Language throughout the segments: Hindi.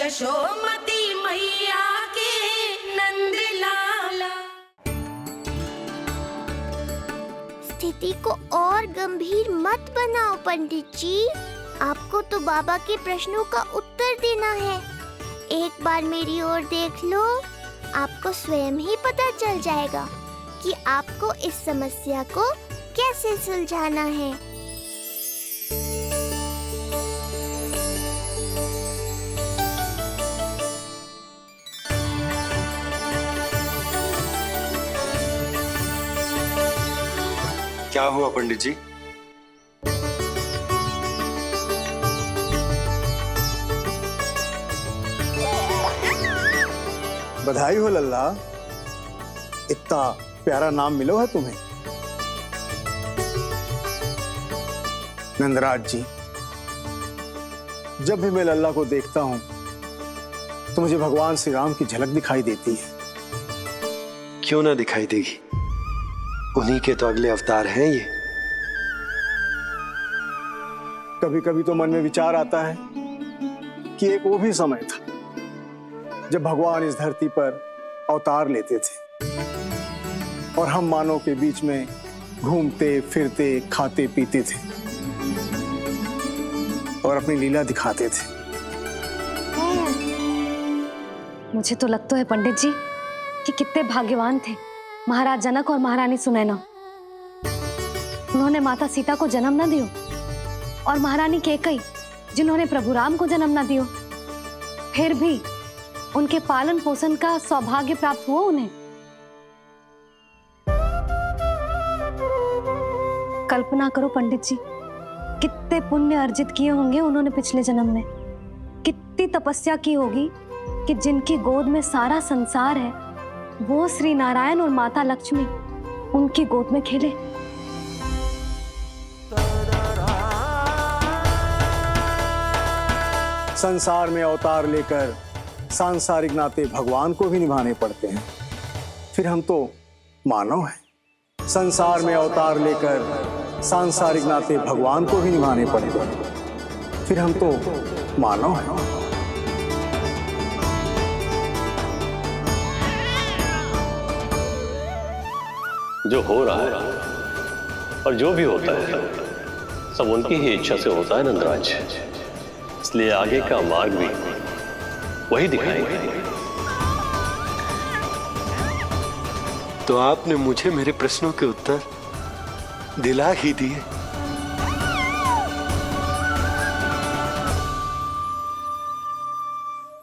यशोमती मैया के नंद लाला। स्थिति को और गंभीर मत बनाओ पंडित जी। आपको तो बाबा के प्रश्नों का उत्तर देना है। एक बार मेरी ओर देख लो, आपको स्वयं ही पता चल जाएगा कि आपको इस समस्या को कैसे सुलझाना है। क्या हुआ पंडित जी? बधाई हो लल्ला, इतना प्यारा नाम मिलो है तुम्हें। नंदराज जी, जब भी मैं लल्ला को देखता हूं तो मुझे भगवान श्री राम की झलक दिखाई देती है। क्यों ना दिखाई देगी, उन्हीं के तो अगले अवतार हैं ये। कभी कभी तो मन में विचार आता है कि एक वो भी समय था जब भगवान इस धरती पर अवतार लेते थे और हम मानव के बीच में घूमते फिरते खाते पीते थे और अपनी लीला दिखाते थे। मुझे तो लगता है पंडित जी कि कितने भाग्यवान थे महाराज जनक और महारानी सुनैना। उन्होंने माता सीता को जन्म न दियो और महारानी कैकेयी जिन्होंने प्रभु राम को जन्म न दियो, फिर भी उनके पालन पोषण का सौभाग्य प्राप्त हुआ उन्हें। कल्पना करो पंडित जी, कितने पुण्य अर्जित किए होंगे उन्होंने पिछले जन्म में। कितनी तपस्या की होगी कि जिनकी गोद में सारा संसार है वो श्री नारायण और माता लक्ष्मी उनकी गोद में खेले। संसार में अवतार लेकर सांसारिक नाते भगवान को भी निभाने पड़ते हैं, फिर हम तो मानव हैं। संसार में अवतार लेकर सांसारिक नाते भगवान को भी निभाने पड़ते हैं, फिर हम तो मानव हैं। जो हो रहा है और जो भी होता है सब उनकी ही इच्छा से होता है नंदराज, इसलिए आगे का मार्ग भी वही दिखाएंगे। तो आपने मुझे मेरे प्रश्नों के उत्तर दिला ही दिए।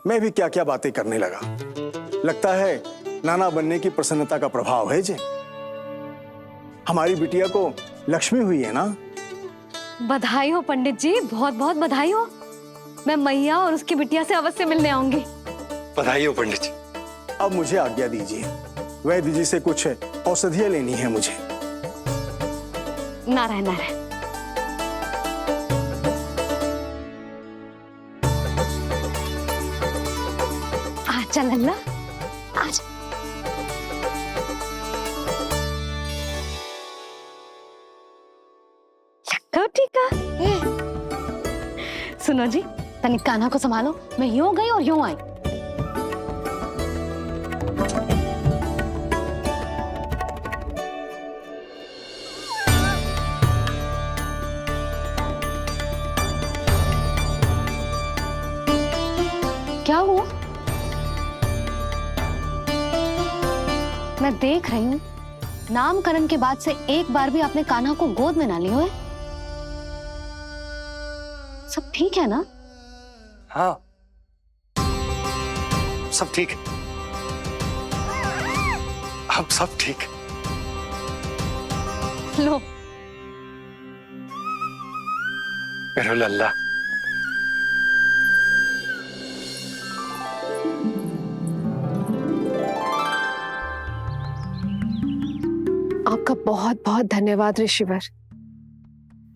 मैं भी क्या क्या बातें करने लगा। लगता है नाना बनने की प्रसन्नता का प्रभाव है जी। हमारी बिटिया को लक्ष्मी हुई है ना। बधाई हो पंडित जी, बहुत बहुत बधाई हो। मैं मैया और उसकी बिटिया से अवश्य मिलने आऊंगी। बधाई हो पंडित जी। अब मुझे आज्ञा दीजिए, वैद्य जी से कुछ औषधियां लेनी है मुझे। नारायण नारायण। आजा लल्ला, आजा। टीका सुनो जी, तनिक कान्हा को संभालो। मैं यूं गई और यूं आई। क्या हुआ? मैं देख रही हूं नामकरण के बाद से एक बार भी आपने कान्हा को गोद में ना लिया है। सब ठीक है ना? हाँ, सब ठीक है। अब सब ठीक। लो मेरा लल्ला। आपका बहुत बहुत धन्यवाद ऋषिवर।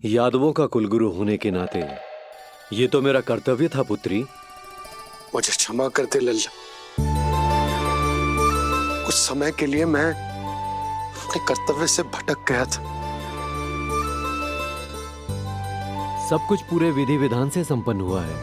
यादवों का कुलगुरु होने के नाते ये तो मेरा कर्तव्य था पुत्री। मुझे क्षमा कर दे लल्ला, कुछ समय के लिए मैं अपने कर्तव्य से भटक गया था। सब कुछ पूरे विधि विधान से संपन्न हुआ है।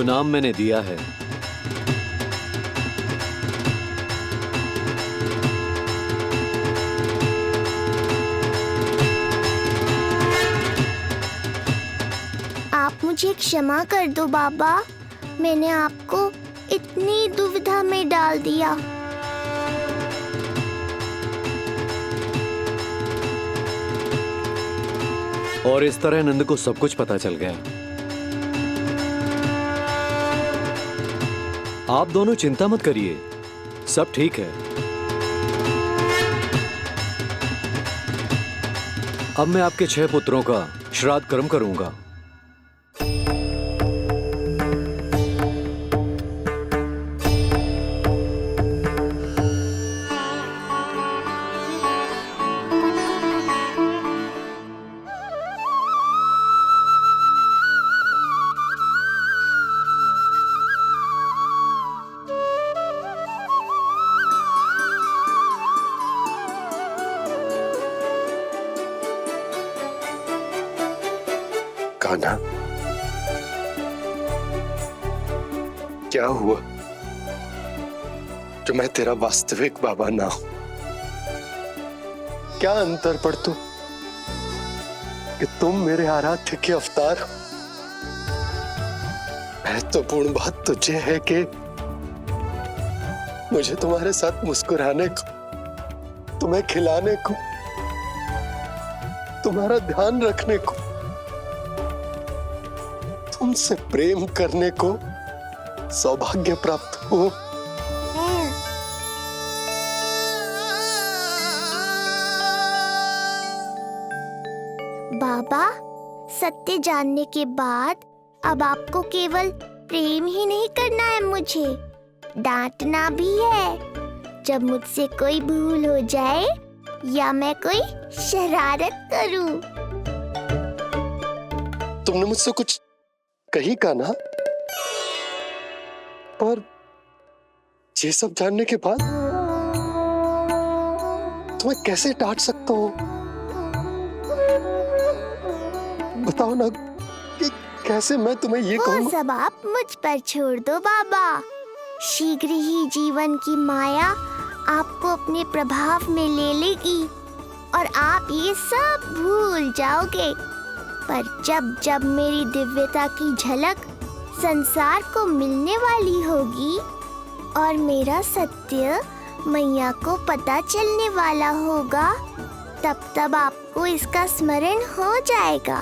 नाम मैंने दिया है, आप मुझे क्षमा कर दो बाबा, मैंने आपको इतनी दुविधा में डाल दिया। और इस तरह नंद को सब कुछ पता चल गया। आप दोनों चिंता मत करिए, सब ठीक है। अब मैं आपके 6 पुत्रों का श्राद्ध कर्म करूंगा। कान्हा, क्या हुआ जो मैं तेरा वास्तविक बाबा ना हूं? क्या अंतर पड़ तू कि तुम मेरे आराध्य के अवतार हो? महत्वपूर्ण बात तुझे है कि मुझे तुम्हारे साथ मुस्कुराने को, तुम्हें खिलाने को, तुम्हारा ध्यान रखने को, तुमसे प्रेम करने को सौभाग्य प्राप्त हो। बाबा, सत्य जानने के बाद अब आपको केवल प्रेम ही नहीं करना है, मुझे डांटना भी है जब मुझसे कोई भूल हो जाए या मैं कोई शरारत करूं। तुमने मुझसे कुछ कही कान्हा, पर ये सब जानने के बाद तुम्हें कैसे डांट सकता हूं? बताओ ना कि कैसे मैं तुम्हें ये वो कहूं? सब आप मुझ पर छोड़ दो बाबा। शीघ्र ही जीवन की माया आपको अपने प्रभाव में ले लेगी और आप ये सब भूल जाओगे। पर जब जब मेरी दिव्यता की झलक संसार को मिलने वाली होगी और मेरा सत्य मैया को पता चलने वाला होगा, तब तब आपको इसका स्मरण हो जाएगा।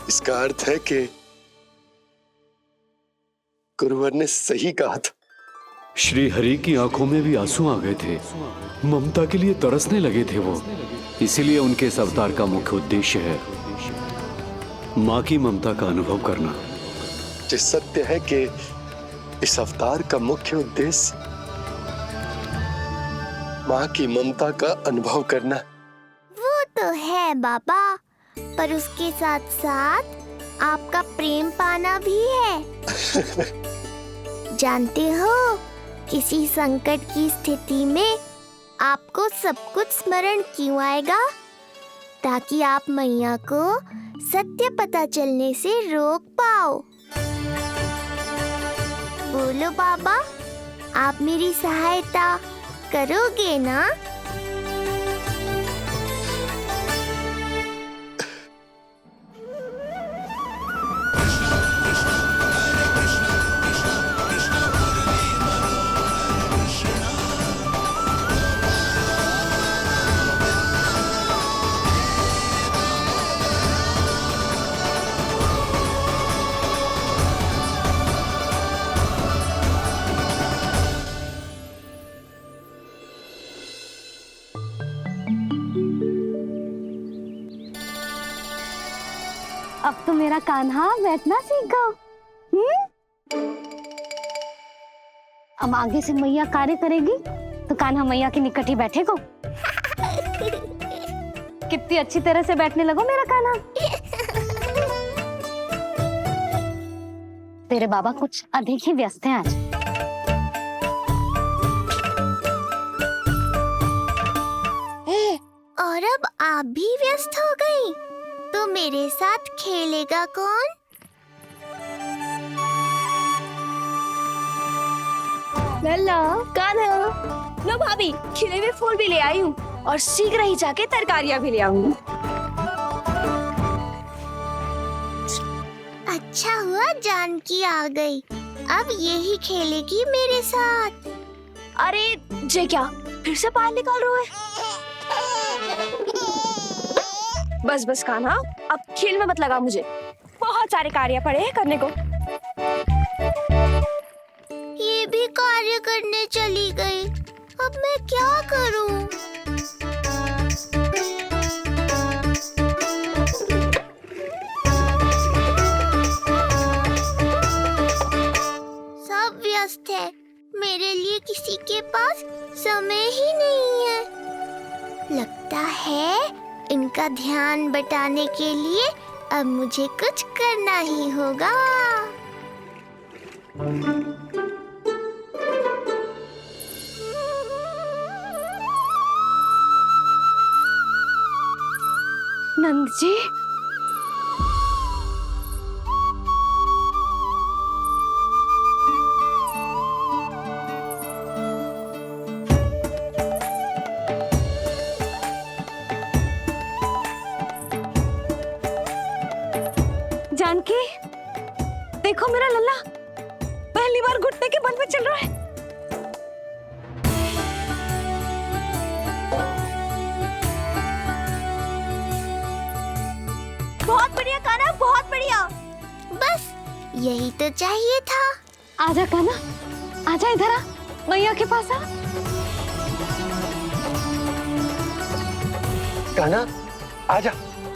इसका अर्थ है कि गुरुवर ने सही कहा था। श्री हरि की आंखों में भी आंसू आ गए थे, ममता के लिए तरसने लगे थे वो। इसीलिए उनके इस अवतार का मुख्य उद्देश्य है माँ की ममता का अनुभव करना। जो सत्य है कि इस अवतार का मुख्य उद्देश्य माँ की ममता का अनुभव करना। वो तो है बाबा, पर उसके साथ साथ आपका प्रेम पाना भी है। जानते हो, किसी संकट की स्थिति में आपको सब कुछ स्मरण क्यों आएगा? ताकि आप मैया को सत्य पता चलने से रोक पाओ। बोलो बाबा, आप मेरी सहायता करोगे ना? अब तो मेरा कान्हा बैठना सीख गया। अब आगे से मैया कार्य करेगी तो कान्हा मैया के निकट ही बैठेगा। कितनी अच्छी तरह से बैठने लगो मेरा कान्हा। तेरे बाबा कुछ अधिक ही व्यस्त हैं आज। और अब आप भी व्यस्त हो गई, तो मेरे साथ खेलेगा कौन? लल्ला कान्हा, लो भाभी, खिले हुए फूल भी ले आई हूँ और शीघ्र ही जाके तरकारियाँ भी ले आऊंगी। अच्छा हुआ जानकी आ गई, अब यही खेलेगी मेरे साथ। अरे जे क्या, फिर से पायल निकाल रहे हो? बस बस कान्हा, अब खेल में मत लगा मुझे, बहुत सारे कार्य पड़े हैं करने को। ये भी कार्य करने चली गई, अब मैं क्या करूं? सब व्यस्त है, मेरे लिए किसी के पास समय ही नहीं है। लगता है इनका ध्यान बटाने के लिए अब मुझे कुछ करना ही होगा। नंद जी, जानकी, देखो मेरा लल्ला पहली बार घुटने के बल पे चल रहा है। बहुत बढ़िया कान्हा, बहुत बढ़िया। बस यही तो चाहिए था। आजा कान्हा, आजा इधर आ, मैया के पास आ। कान्हा, आजा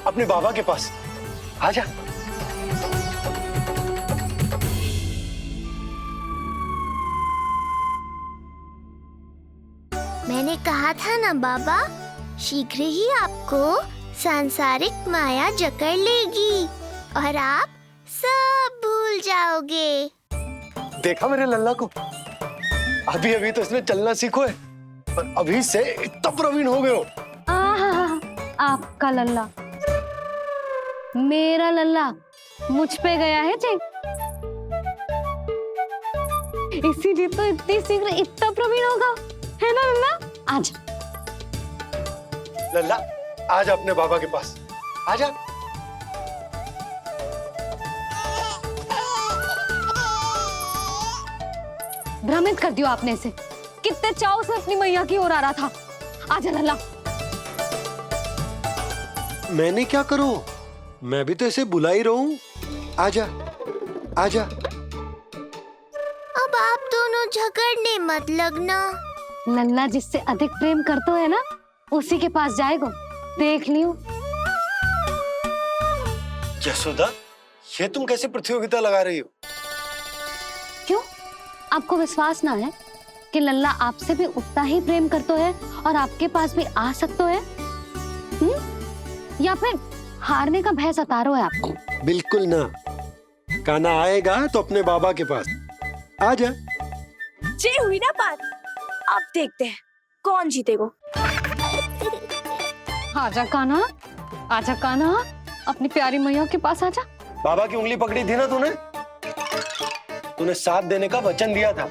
अपने बाबा के पास, आजा। मैंने कहा था ना बाबा, शीघ्र ही आपको सांसारिक माया जकड़ लेगी और आप सब भूल जाओगे। देखा मेरे लल्ला को, अभी अभी तो इसने चलना सीखो है और अभी से इतना प्रवीण हो गए हो। आपका लल्ला, मेरा लल्ला मुझ पे गया है जी, इसीलिए तो इतनी शीघ्र इतना प्रवीण होगा, है ना लल्ला? आज लल्ला, आजा अपने बाबा के पास, आजा। भ्रमित कर दियो आपने इसे, कितने चाव से अपनी मैया की ओर आ रहा था। आजा लल्ला। मैंने क्या करूं? मैं भी तो इसे बुला ही रहा हूं। आजा, आजा। अब आप दोनों झगड़ने मत लगना। लल्ला जिससे अधिक प्रेम करते है ना, उसी के पास जाएगा, देख लियो। यशोदा, ये तुम कैसे प्रतियोगिता लगा रही हो? क्यों? आपको विश्वास ना है कि लल्ला आपसे भी उतना ही प्रेम करता है और आपके पास भी आ सकता है? या फिर हारने का भय सता रहा है आपको? बिल्कुल ना। कान्हा आएगा तो अपने बाबा के पास। आजा। जे हुई ना बात, अब देखते हैं कौन जीतेगा। आजा कान्हा, आजा कान्हा, अपनी प्यारी मैया के पास आजा। बाबा की उंगली पकड़ी थी ना तूने? तूने साथ देने का वचन दिया था।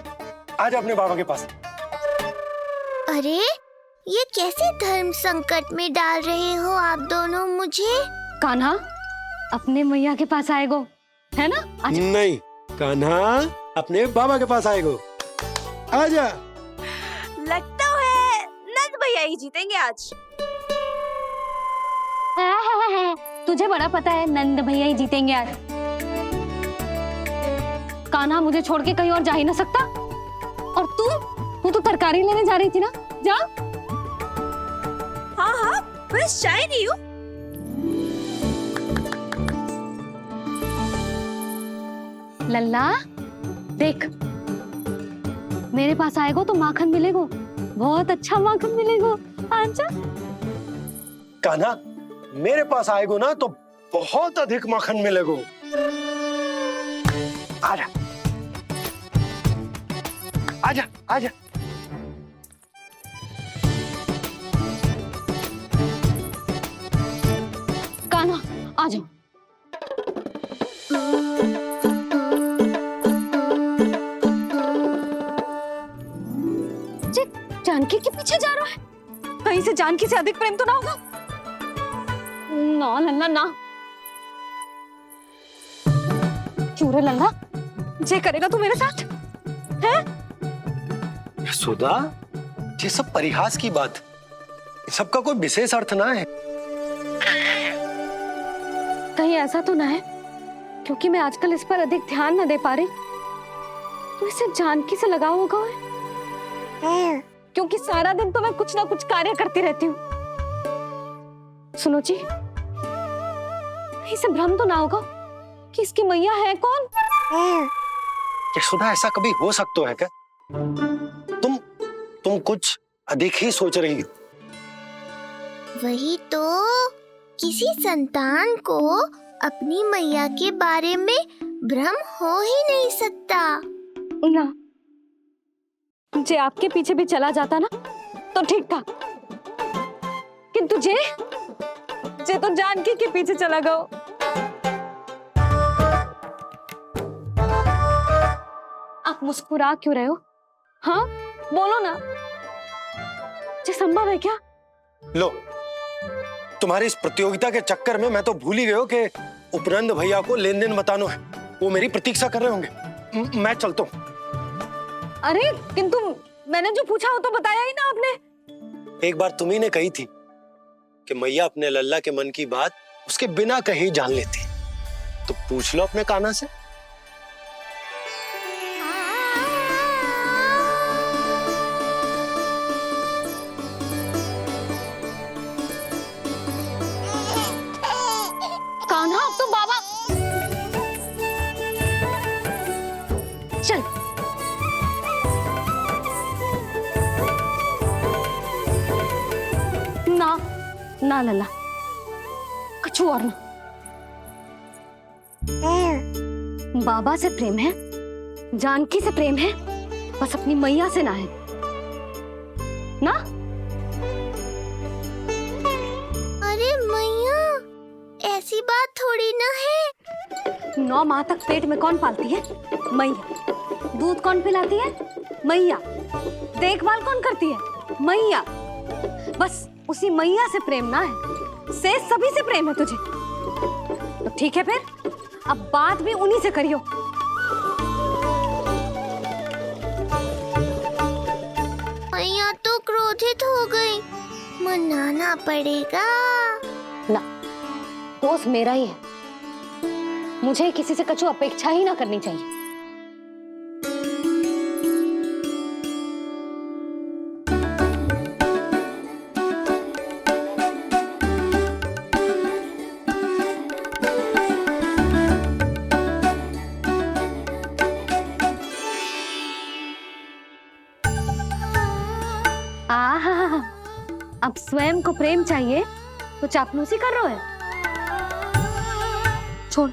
आजा अपने बाबा के पास। अरे ये कैसे धर्म संकट में डाल रहे हो आप दोनों मुझे? कान्हा अपने मैया के पास आएगो, है ना? आजा। नहीं, कान्हा अपने बाबा के पास आएगो। आजा। लगता है नंद भैया ही जीतेंगे आज। तुझे बड़ा पता है नंद भैया ही जीतेंगे आज। कान्हा मुझे छोड़ के कहीं और जा ही ना सकता। और तू तो तरकारी लेने जा रही थी ना, जा। हाँ हाँ, बस जा ही रही हूँ। लल्ला देख, मेरे पास आएगो तो माखन मिलेगो, बहुत अच्छा माखन मिलेगो। आजा। कान्हा, मेरे पास आएगो ना तो बहुत अधिक माखन मिलेगो। आजा, आजा, आजा। कान्हा आ जाओ। जानकी के पीछे जा रहा है? कहीं से जानकी से अधिक प्रेम तो ना होगा? ना लल्ला ना। क्यों रे लल्ला, जे करेगा तू मेरे साथ है? यशोदा, ये सब परिहास की बात, सबका कोई विशेष अर्थ ना है। कहीं ऐसा तो ना है क्योंकि मैं आजकल इस पर अधिक ध्यान न दे पा रही तो इसे जानकी से लगाव होगा है? क्योंकि सारा दिन तो मैं कुछ ना कुछ कार्य करती रहती हूँ। सुनो जी, इसे भ्रम तो ना होगा कि इसकी मैया है कौन? यशोदा, ऐसा कभी हो सकता है क्या? तुम कुछ अधिक ही सोच रही हो। वही तो, किसी संतान को अपनी मैया के बारे में भ्रम हो ही नहीं सकता। ना, जे आपके पीछे भी चला जाता ना तो ठीक था, किंतु जे तो जानकी के पीछे चला गया। आप मुस्कुरा क्यों रहे हो? हाँ बोलो ना, ये संभव है क्या? लो, तुम्हारी इस प्रतियोगिता के चक्कर में मैं तो भूल ही गया कि उपनंद भैया को लेन देन बताना है। वो मेरी प्रतीक्षा कर रहे होंगे। मैं चलता हूँ। अरे किंतु मैंने जो पूछा वो तो बताया ही ना आपने। एक बार तुम्ही ने कही थी कि मैया अपने लल्ला के मन की बात उसके बिना कहीं जान लेती, तो पूछ लो अपने कान्हा से। कान्हा, अब तो बाबा चल। ना ना लल्ला, कछु और ना। बाबा से प्रेम है, जानकी से प्रेम है, बस अपनी मैया से ना है ना। अरे मैया, ऐसी बात थोड़ी ना है। 9 माह तक पेट में कौन पालती है? मैया। दूध कौन पिलाती है? मैया। देखभाल कौन करती है? मैया। बस उसी मैया से प्रेम ना है, से सभी से प्रेम है तुझे। तो ठीक है फिर, अब बात भी उन्हीं से करियो। मैया तो क्रोधित हो गई, मनाना पड़ेगा। ना, दोस्त मेरा ही है, मुझे किसी से कछु अपेक्षा ही ना करनी चाहिए। आहा, अब स्वयं को प्रेम चाहिए तो चापलूसी कर रहे हो? छोड़।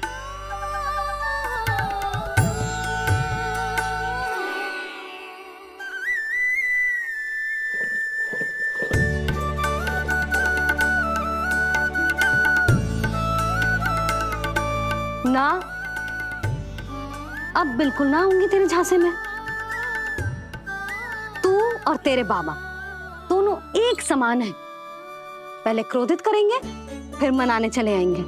ना, अब बिल्कुल ना आऊंगी तेरे झांसे में। तू और तेरे बाबा दोनों एक समान हैं। पहले क्रोधित करेंगे, फिर मनाने चले आएंगे।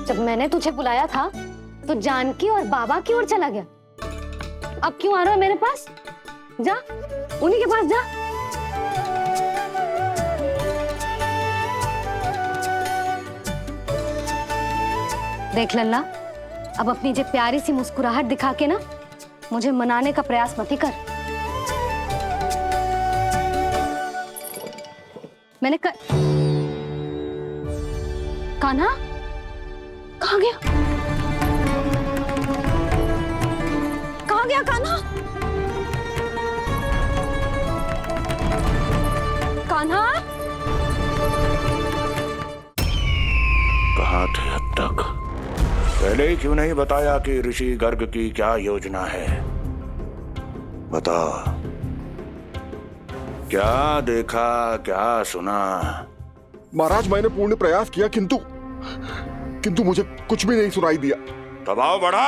जब मैंने तुझे बुलाया था तो जानकी और बाबा की ओर चला गया। अब क्यों आ रहा है मेरे पास? जा, उन्हीं के पास जा। देख लल्ला, अब अपनी जे प्यारी सी मुस्कुराहट दिखा के ना मुझे मनाने का प्रयास मत ही कर। मैंने कान्हा कहाँ गया? कहाँ गया कान्हा? कान्हा, कहाँ थे अब तक? पहले ही क्यों नहीं बताया कि ऋषि गर्ग की क्या योजना है? बता, क्या देखा, क्या सुना? महाराज, मैंने पूर्ण प्रयास किया किंतु मुझे कुछ भी नहीं सुनाई दिया। दबाव बढ़ा।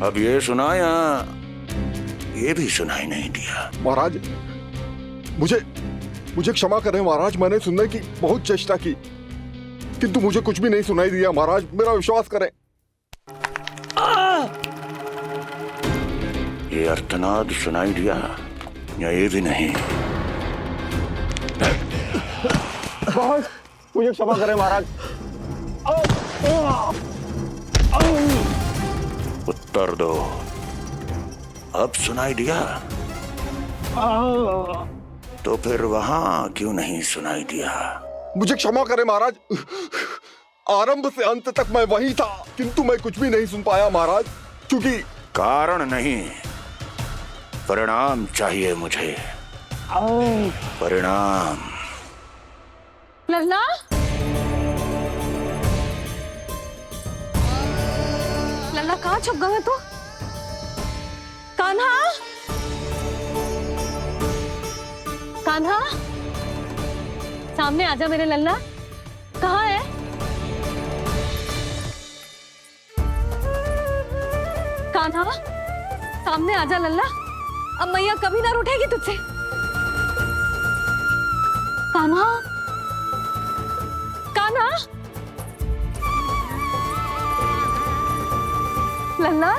अब ये सुना या ये भी सुनाई नहीं दिया? महाराज, मुझे क्षमा करें महाराज, मैंने सुनने की बहुत चेष्टा की किंतु मुझे कुछ भी नहीं सुनाई दिया महाराज, मेरा विश्वास करें। ये अर्थनाद सुनाई दिया या ये भी नहीं? मुझे क्षमा करें महाराज। उत्तर दो, अब सुनाई दिया? तो फिर वहां क्यों नहीं सुनाई दिया? मुझे क्षमा करें महाराज, आरंभ से अंत तक मैं वही था किंतु मैं कुछ भी नहीं सुन पाया महाराज, क्योंकि कारण नहीं, परिणाम चाहिए मुझे। परिणाम। लल्ला, लल्ला कहाँ छुप गए तू? कान्हा, कान्हा, सामने आजा मेरे लल्ला, कहाँ है? कान्हा, सामने आजा लल्ला, अब मैया कभी ना रूठेगी तुझसे। कान्हा, कान्हा, लल्ला,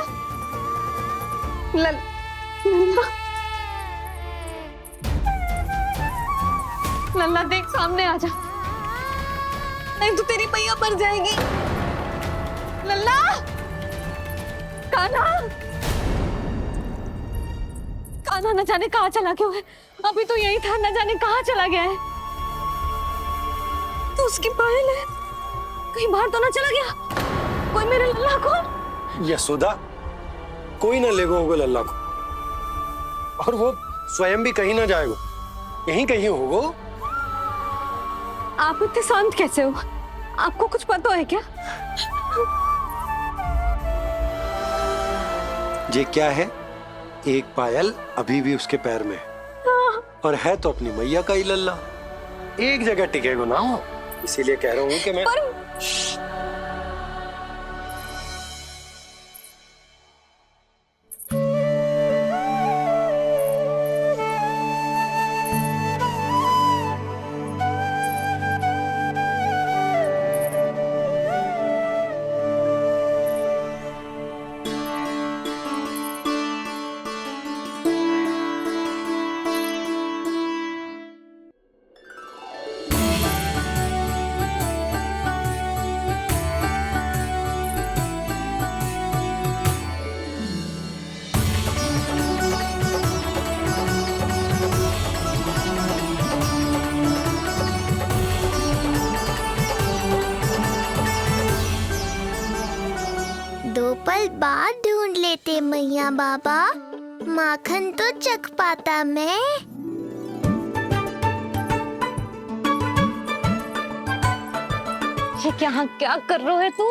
लल्ला, लल्ला देख सामने आ जा, नहीं तो तेरी मैया मर जाएगी। लल्ला, कान्हा, कान्हा न जाने कहाँ चला क्यों है, अभी तो यही था, न जाने कहाँ चला गया है। तो उसकी पायल है, कहीं बाहर तो ना चला गया कोई मेरे लल्ला को? यशोदा, कोई ना लेगा होगा लल्ला को, और वो स्वयं भी कहीं ना जाएगा, यहीं कहीं होगा। आप इतने शांत कैसे हो? आपको कुछ पता है क्या? ये क्या है? एक पायल अभी भी उसके पैर में है, और है तो अपनी मैया का ही लल्ला, एक जगह टिकेगा ना हो, इसीलिए कह रहा हूँ कि मैं दो पल बाद ढूंढ लेते मैया बाबा, माखन तो चख पाता मैं। ये क्या कर रहे है तू?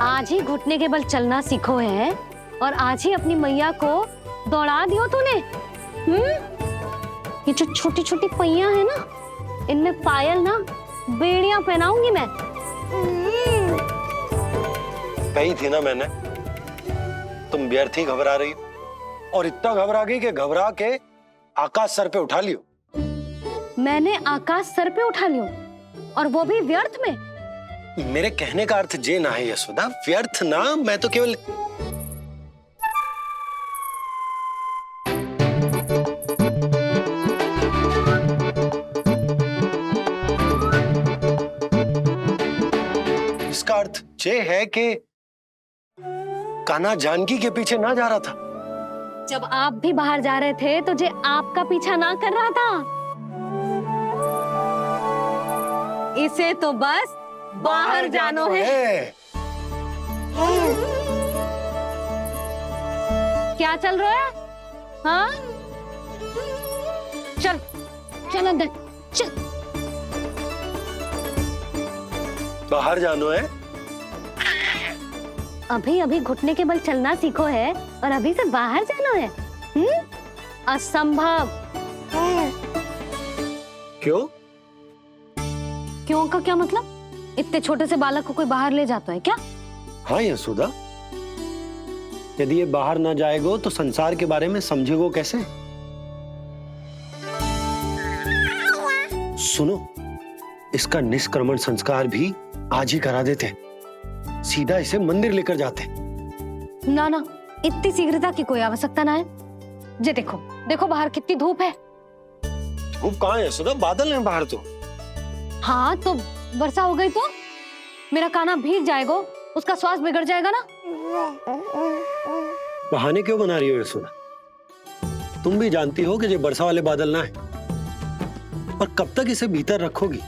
आज ही घुटने के बल चलना सीखो है और आज ही अपनी मैया को दौड़ा दियो तूने। ये जो छोटी छोटी पैया है ना, इनमें पायल ना बेड़ियां पहनाऊंगी मैं। कही थी ना मैंने, तुम व्यर्थ ही घबरा रही हो, और इतना घबरा गई कि घबरा के आकाश सर पे उठा लियो। मैंने आकाश सर पे उठा लियो, और वो भी व्यर्थ में? मेरे कहने का अर्थ जे ना है यशोदा, व्यर्थ ना, मैं तो केवल इसका अर्थ ये है कि कान्हा जानकी के पीछे ना जा रहा था। जब आप भी बाहर जा रहे थे तो जे आपका पीछा ना कर रहा था। इसे तो बस बाहर जानो है। क्या चल रहा है? हाँ, चल चल अंदर चल। बाहर जानो है? अभी अभी घुटने के बल चलना सीखो है और अभी से बाहर जाना है? असंभव। क्यों? क्यों का क्या मतलब? इतने छोटे से बालक को कोई बाहर ले जाता है क्या? हाँ यशोदा, यदि ये बाहर ना जाएगो तो संसार के बारे में समझेगो कैसे? सुनो, इसका निष्क्रमण संस्कार भी आज ही करा देते, सीधा इसे मंदिर लेकर जाते। ना ना, इतनी शीघ्रता की कोई आवश्यकता ना है। जे देखो देखो बाहर कितनी धूप है। धूप कहाँ है यशोदा, बादल हैं बाहर तो। हाँ तो वर्षा हो गई तो मेरा कान्हा भीग जाएगा, उसका स्वास्थ्य बिगड़ जाएगा ना। बहाने क्यों बना रही हो यशोदा? तुम भी जानती हो कि ये वर्षा वाले बादल ना है, और कब तक इसे भीतर रखोगी?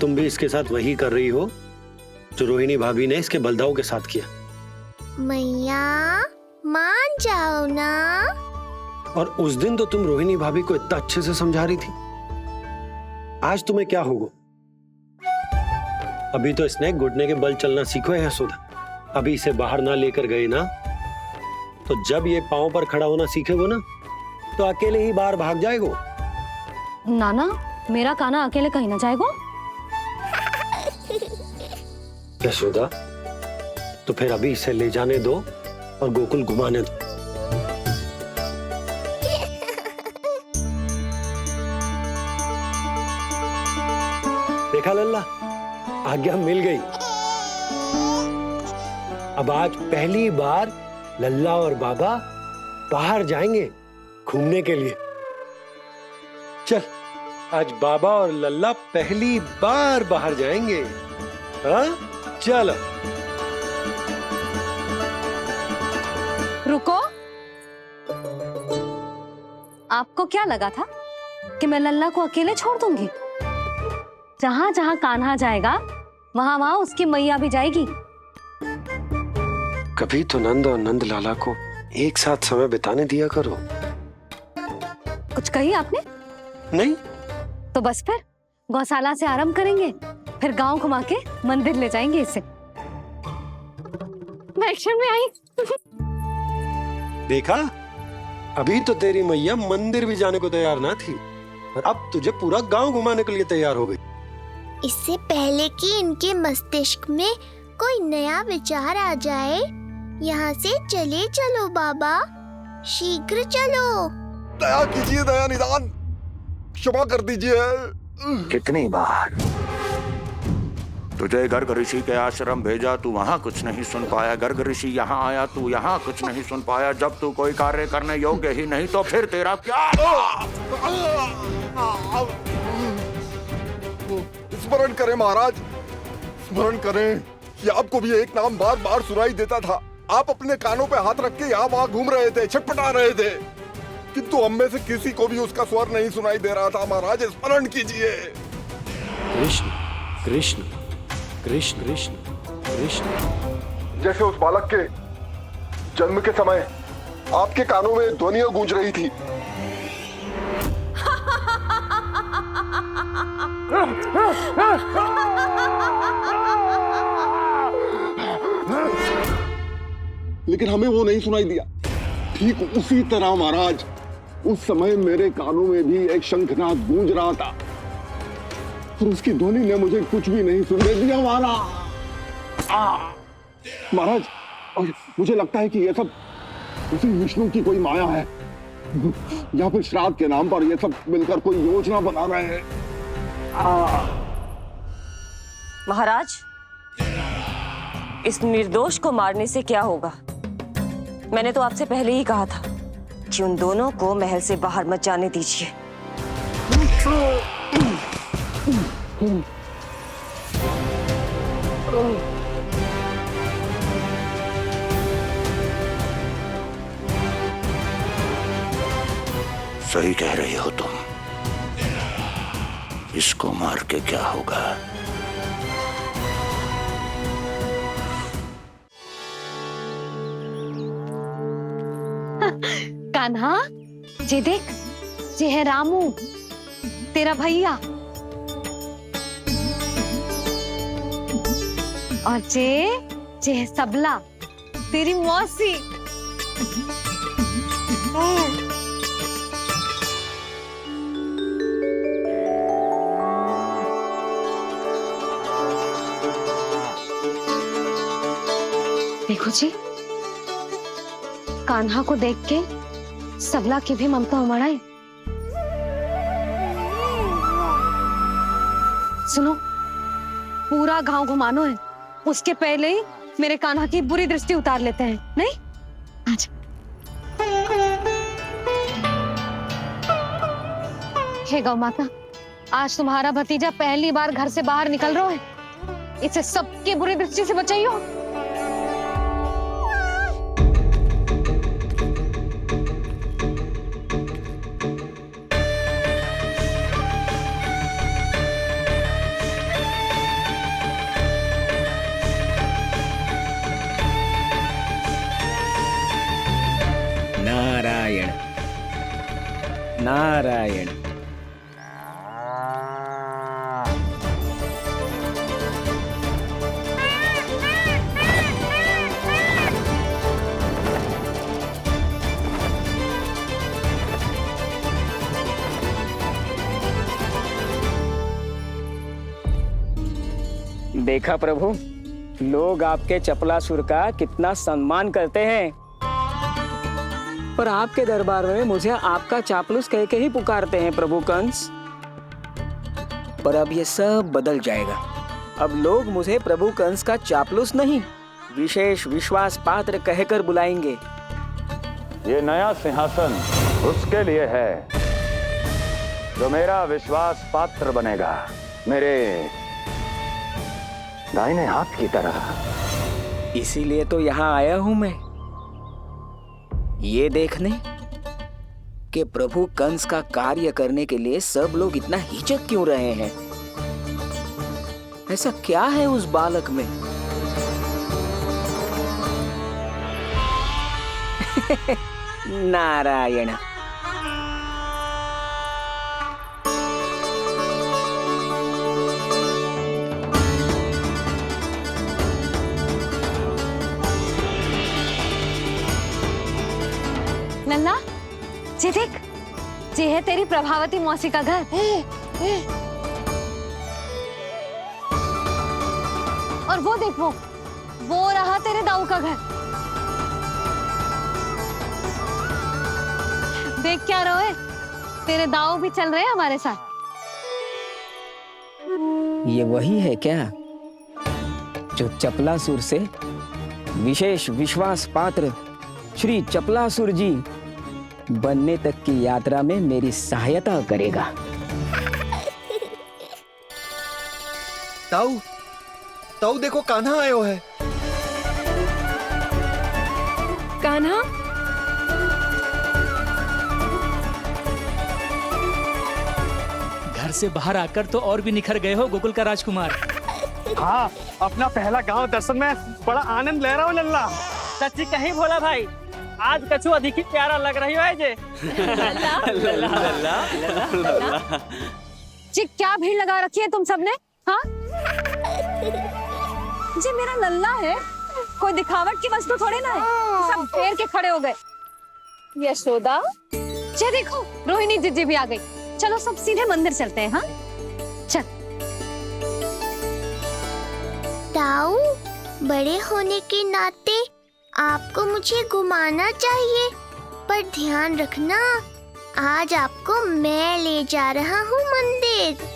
तुम भी इसके साथ वही कर रही हो जो रोहिणी भाभी ने इसके बलदाऊ के साथ किया। मैया मान जाओ ना। और उस दिन तो तुम रोहिणी भाभी को इतना अच्छे से समझा रही थी, आज तुम्हें क्या होगा? अभी तो इसने घुटने के बल चलना सीखो है यशोदा। अभी इसे बाहर ना लेकर गए ना, तो जब ये पांव पर खड़ा होना सीखेगो ना, तो अकेले ही बाहर भाग जाएगो। नाना, मेरा कान्हा अकेले कहीं ना जाएगा। यशोदा, तो फिर अभी इसे ले जाने दो और गोकुल घुमाने दो। देखा लल्ला, आज्ञा मिल गई। अब आज पहली बार लल्ला और बाबा बाहर जाएंगे घूमने के लिए। चल, आज बाबा और लल्ला पहली बार बाहर जाएंगे। हाँ, चलो। रुको, आपको क्या लगा था कि मैं लल्ला को अकेले छोड़ दूंगी? जहां जहां कान्हा जाएगा वहां वहां उसकी मैया भी जाएगी। कभी तो नंद और नंद लाला को एक साथ समय बिताने दिया करो। कुछ कही आपने? नहीं तो बस फिर गौशाला से आरंभ करेंगे, फिर गांव घुमा के मंदिर ले जाएंगे इसे। मैं एक्शन में आई। देखा, अभी तो तेरी मैया मंदिर भी जाने को तैयार ना थी, और अब तुझे पूरा गांव घुमाने के लिए तैयार हो गई। इससे पहले कि इनके मस्तिष्क में कोई नया विचार आ जाए, यहाँ से चले चलो बाबा, शीघ्र चलो। दया कीजिए, दया निदान, क्षमा कर दीजिए। कितनी बार तुझे गर्ग ऋषि के आश्रम भेजा, तू वहां कुछ नहीं सुन पाया। गर्ग ऋषि यहाँ आया, तू यहाँ कुछ नहीं सुन पाया। जब तू कोई कार्य करने योग्य ही नहीं, तो फिर तेरा क्या? स्मरण करें महाराज, स्मरण करें कि आपको भी एक नाम बार बार सुनाई देता था। आप अपने कानों पे हाथ रख के यहाँ वहां घूम रहे थे, छटपटा रहे थे, किंतु हम में से किसी को भी उसका स्वर नहीं सुनाई दे रहा था। महाराज, स्मरण कीजिए। कृष्ण कृष्ण कृष्ण कृष्ण कृष्ण। जैसे उस बालक के जन्म के समय आपके कानों में ध्वनियां गूंज रही थी। लेकिन हमें वो नहीं सुनाई दिया। ठीक उसी तरह महाराज, उस समय मेरे कानों में भी एक शंखनाद गूंज रहा था, और उसकी ध्वनि ने मुझे कुछ भी नहीं सुनने दिया। महाराज, और मुझे लगता है कि यह सब उसी विष्णु की कोई माया है, या फिर श्राद्ध के नाम पर ये सब मिलकर कोई योजना बना रहे हैं। महाराज, इस निर्दोष को मारने से क्या होगा? मैंने तो आपसे पहले ही कहा था कि उन दोनों को महल से बाहर मत जाने दीजिए। सही कह रही हो तुम। इसको मार के क्या होगा? कान्हा, जे देख, जे है रामू, तेरा भैया, और जे है सबला, तेरी मौसी। देखो जी, कान्हा को देख के सबला की भी ममता उमड़ आई। सुनो, पूरा गांव घुमानो है, उसके पहले ही मेरे कान्हा की बुरी दृष्टि उतार लेते हैं, नहीं? अच्छा। हे गौ माता, आज तुम्हारा भतीजा पहली बार घर से बाहर निकल रहा है, इसे सबकी बुरी दृष्टि से बचाइयो। नारायण नारायण। देखा प्रभु, लोग आपके चपलासुर का कितना सम्मान करते हैं, पर आपके दरबार में मुझे आपका चापलूस कह के ही पुकारते हैं प्रभु कंस। पर अब ये सब बदल जाएगा। अब लोग मुझे प्रभु कंस का चापलूस नहीं, विशेष विश्वास पात्र कहकर बुलाएंगे। ये नया सिंहासन उसके लिए है जो मेरा विश्वास पात्र बनेगा, मेरे दाहिने हाथ की तरह। इसीलिए तो यहाँ आया हूं मैं, ये देखने कि प्रभु कंस का कार्य करने के लिए सब लोग इतना हिचक क्यों रहे हैं। ऐसा क्या है उस बालक में? नारायण। नन्ना, जी देख, जी है तेरी प्रभावती मौसी का घर। और वो देख, वो रहा तेरे दाऊ का घर। देख क्या रहे, तेरे दाऊ भी चल रहे हैं हमारे साथ। ये वही है क्या जो चपलासुर से विशेष विश्वास पात्र श्री चपलासुर जी बनने तक की यात्रा में मेरी सहायता करेगा? ताऊ, ताऊ देखो, कान्हा आयो है। कान्हा, घर से बाहर आकर तो और भी निखर गए हो गोकुल का राजकुमार। हाँ, अपना पहला गांव दर्शन में बड़ा आनंद ले रहा हूँ लल्ला। सच्ची कहीं भोला भाई, आज कछु अधिक ही प्यारा लग रही है जे। जी क्या भीड़ लगा रखी है तुम सबने? हाँ जी, मेरा लल्ला है, कोई दिखावट की वस्तु थोड़ी ना है। सब घेर के खड़े हो गए। यशोदा, जी देखो, रोहिणी जीजी भी आ गई। चलो सब सीधे मंदिर चलते हैं। हाँ चल। ताऊ, बड़े होने के नाते आपको मुझे घुमाना चाहिए, पर ध्यान रखना, आज आपको मैं ले जा रहा हूँ मंदिर।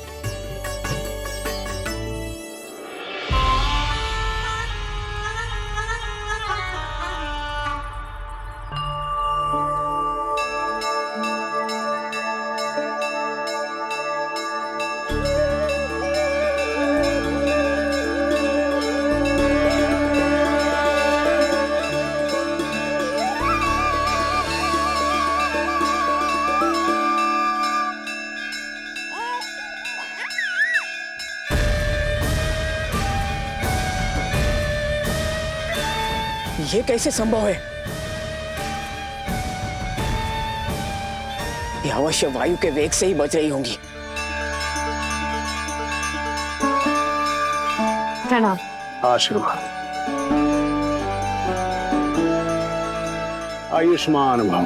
ये कैसे संभव है? ये अवश्य वायु के वेग से ही बच रही होंगी। प्रणाम। आशीर्वाद। आयुष्मान भव।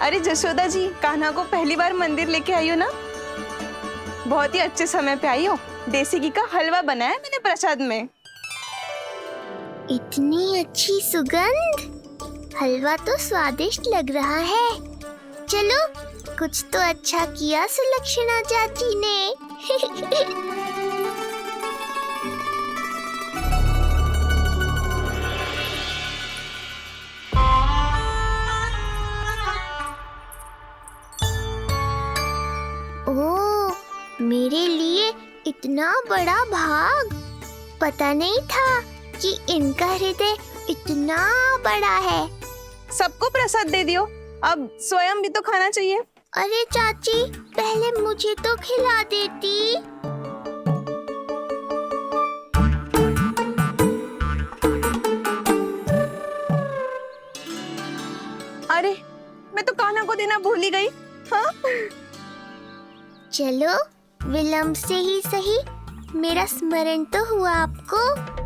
अरे जशोदा जी, कान्हा को पहली बार मंदिर लेके आई हो ना? बहुत ही अच्छे समय पे आई हो। देसी घी का हलवा बनाया मैंने प्रसाद में। इतनी अच्छी सुगंध, हलवा तो स्वादिष्ट लग रहा है। चलो, कुछ तो अच्छा किया सुलक्षणा चाची ने। ओह, मेरे लिए इतना बड़ा भाग। पता नहीं था कि इनका हृदय इतना बड़ा है। सबको प्रसाद दे दियो, अब स्वयं भी तो खाना चाहिए। अरे चाची, पहले मुझे तो खिला देती। अरे, मैं तो कान्हा को देना भूल ही गई। हाँ? चलो, विलंब से ही सही, मेरा स्मरण तो हुआ आपको।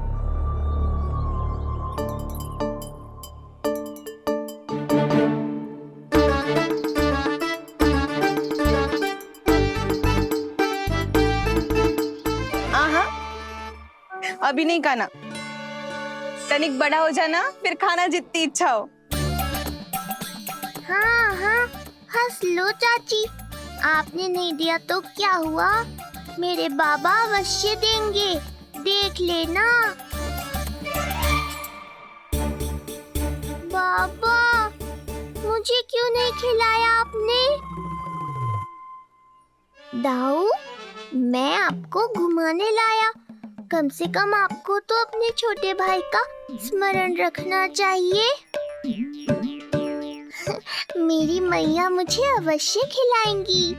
अभी नहीं खाना, तनिक बड़ा हो जाना, फिर खाना जितनी इच्छा हो। हाँ हाँ, हंस लो चाची। आपने नहीं दिया तो क्या हुआ, मेरे बाबा अवश्य देंगे, देख लेना। बाबा, मुझे क्यों नहीं खिलाया आपने? दाऊ, मैं आपको घुमाने लाया, कम से कम आपको तो अपने छोटे भाई का स्मरण रखना चाहिए। मेरी मैया मुझे अवश्य खिलाएंगी।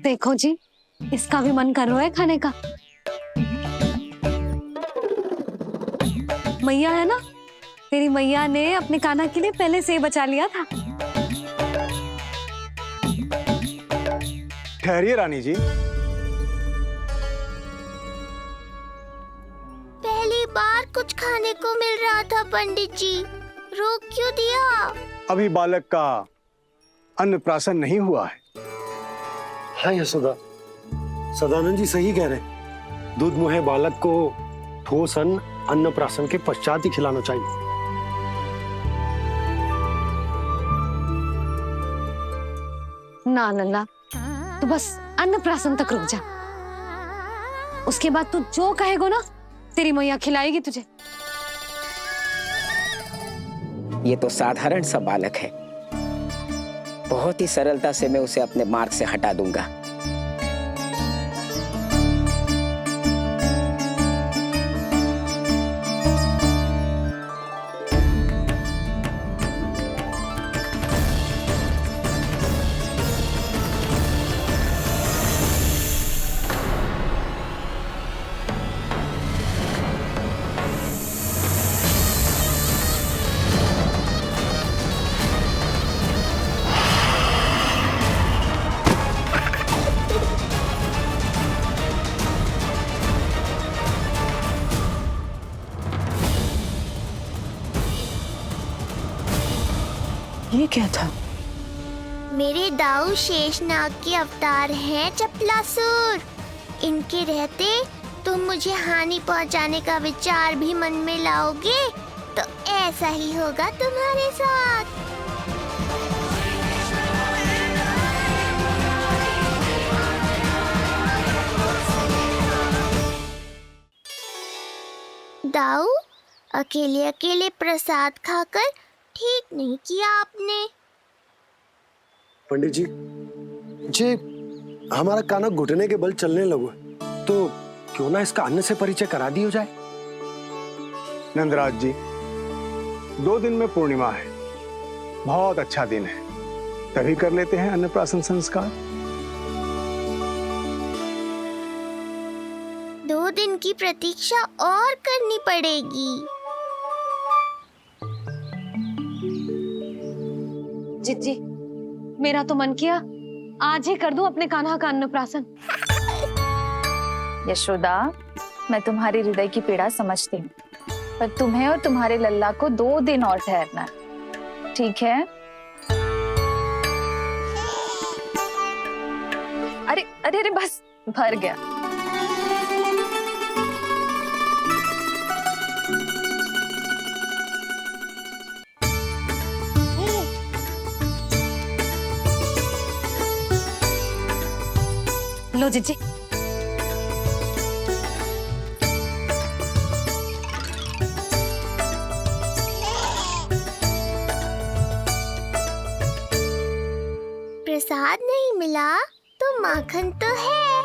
देखो जी, इसका भी मन कर रहा है खाने का। मैया है ना, तेरी मैया ने अपने कान्हा के लिए पहले से ही बचा लिया था। ठहरिए रानी जी। पहली बार कुछ खाने को मिल रहा था पंडित जी, रोक क्यों दिया? अभी बालक का अन्नप्राशन नहीं हुआ है। हाँ यशोदा, सदानंद जी सही कह रहे। दूध मुहे बालक को ठोस अन्नप्राशन के पश्चात ही खिलाना चाहिए। ना लल्ला, तू बस अन्नप्राशन तक रुक जा, उसके बाद तू जो कहेगो ना, तेरी मैया खिलाएगी तुझे। ये तो साधारण सा बालक है, बहुत ही सरलता से मैं उसे अपने मार्ग से हटा दूंगा। ये क्या था? मेरे दाऊ शेषनाग के अवतार हैं चपलासुर। इनके रहते तुम मुझे हानि पहुंचाने का विचार भी मन में लाओगे तो ऐसा ही होगा तुम्हारे साथ। दाऊ, अकेले अकेले प्रसाद खाकर ठीक नहीं किया आपने। पंडित जी, जे हमारा कान्हा घुटने के बल चलने लगो तो क्यों ना इसका अन्न से परिचय करा दिया जाए। नंदराज जी, 2 दिन में पूर्णिमा है, बहुत अच्छा दिन है, तभी कर लेते हैं अन्नप्राशन संस्कार। 2 दिन की प्रतीक्षा और करनी पड़ेगी। जिज्जी, मेरा तो मन किया आज ही कर दूं अपने कान्हा का अन्नप्राशन। यशोदा, मैं तुम्हारी हृदय की पीड़ा समझती हूँ, पर तुम्हें और तुम्हारे लल्ला को 2 दिन और ठहरना है, ठीक है? अरे अरे अरे बस भर गया। लो जीजी। प्रसाद नहीं मिला तो माखन तो है।